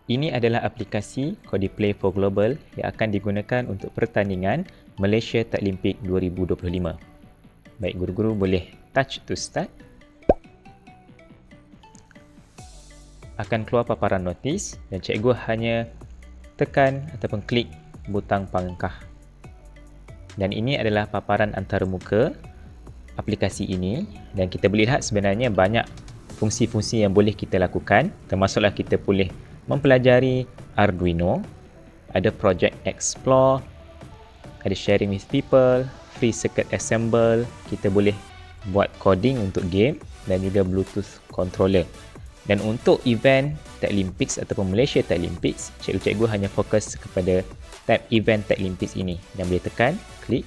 Ini adalah aplikasi Codiplay for Global yang akan digunakan untuk pertandingan Malaysia Taklimpik 2025. Baik, guru-guru boleh touch to start. Akan keluar paparan notis dan cikgu hanya tekan ataupun klik butang pangkah. Dan ini adalah paparan antarmuka aplikasi ini, dan kita boleh lihat sebenarnya banyak fungsi-fungsi yang boleh kita lakukan, termasuklah kita boleh mempelajari Arduino, ada project explore, ada sharing with people, free circuit assemble, kita boleh buat coding untuk game dan juga Bluetooth controller. Dan untuk event Taklimpiks ataupun Malaysia Taklimpiks, cikgu-cikgu hanya fokus kepada tab event Taklimpiks ini dan boleh tekan klik.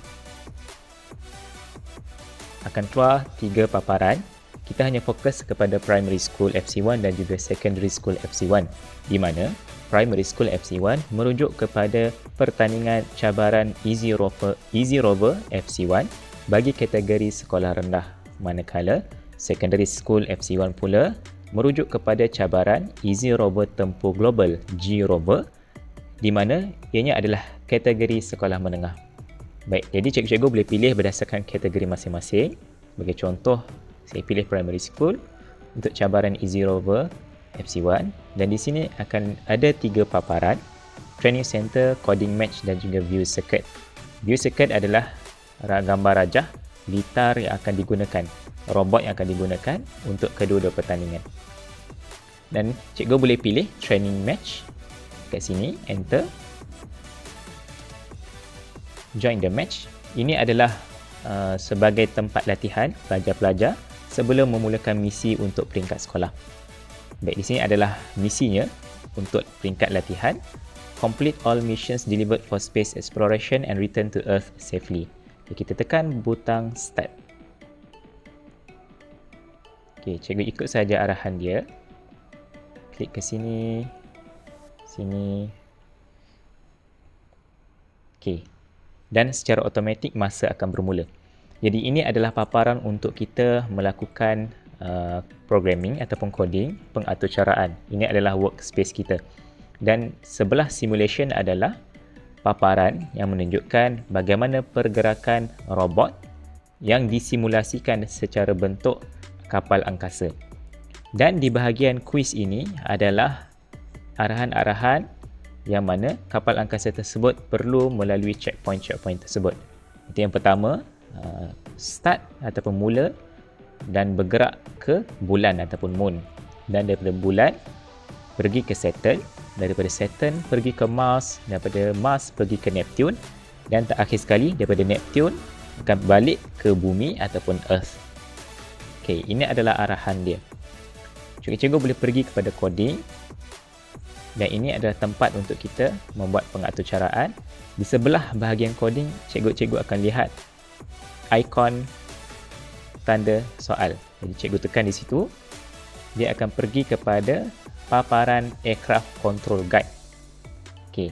Akan keluar 3 paparan. Kita hanya fokus kepada Primary School FC1 dan juga Secondary School FC1, di mana Primary School FC1 merujuk kepada pertandingan cabaran Easy Rover FC1 bagi kategori sekolah rendah, manakala Secondary School FC1 pula merujuk kepada cabaran Easy Rover Tempoh Global G Rover, di mana ianya adalah kategori sekolah menengah. Baik, jadi cikgu-cikgu boleh pilih berdasarkan kategori masing-masing. Sebagai contoh, saya pilih Primary School untuk cabaran Easy Rover FC1, dan di sini akan ada 3 paparan: Training Center, Coding Match dan juga View Circuit. View Circuit adalah gambar rajah gitar yang akan digunakan, robot yang akan digunakan untuk kedua-dua pertandingan. Dan cikgu boleh pilih Training Match kat sini, enter. Join the match. Ini adalah sebagai tempat latihan pelajar-pelajar sebelum memulakan misi untuk peringkat sekolah. Baik, di sini adalah misinya untuk peringkat latihan. Complete all missions delivered for space exploration and return to Earth safely. Okay, kita tekan butang start. Okay, cikgu ikut saja arahan dia. Klik ke sini, sini. Okay. Dan secara automatik masa akan bermula. Jadi ini adalah paparan untuk kita melakukan programming ataupun coding, pengaturcaraan. Ini adalah workspace kita. Dan sebelah simulation adalah paparan yang menunjukkan bagaimana pergerakan robot yang disimulasikan secara bentuk kapal angkasa. Dan di bahagian kuis ini adalah arahan-arahan yang mana kapal angkasa tersebut perlu melalui checkpoint tersebut. Itu yang pertama, start ataupun mula dan bergerak ke bulan ataupun moon. Dan daripada bulan pergi ke Saturn, daripada Saturn pergi ke Mars, daripada Mars pergi ke Neptune, dan terakhir sekali daripada Neptune akan balik ke bumi ataupun Earth. Okey, ini adalah arahan dia. Cikgu-cikgu boleh pergi kepada coding, dan ini adalah tempat untuk kita membuat pengaturcaraan. Di sebelah bahagian coding, cikgu-cikgu akan lihat ikon tanda soal. Jadi cikgu tekan di situ, dia akan pergi kepada paparan Aircraft Control Guide. Okey,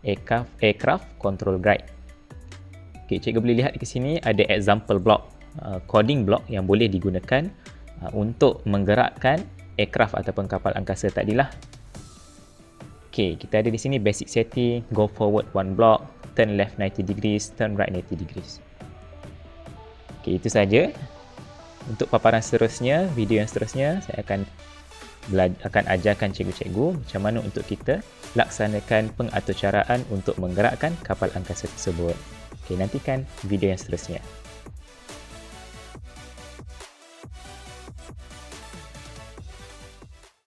Aircraft Control Guide. Okey, cikgu boleh lihat di sini ada example block, coding block yang boleh digunakan untuk menggerakkan aircraft ataupun kapal angkasa tadilah. Okey, kita ada di sini basic setting, go forward 1 block, turn left 90 degrees, turn right 90 degrees. Okey, itu saja. Untuk paparan seterusnya, video yang seterusnya, saya akan ajarkan cikgu-cikgu macam mana untuk kita laksanakan pengaturcaraan untuk menggerakkan kapal angkasa tersebut. Okey, nantikan video yang seterusnya.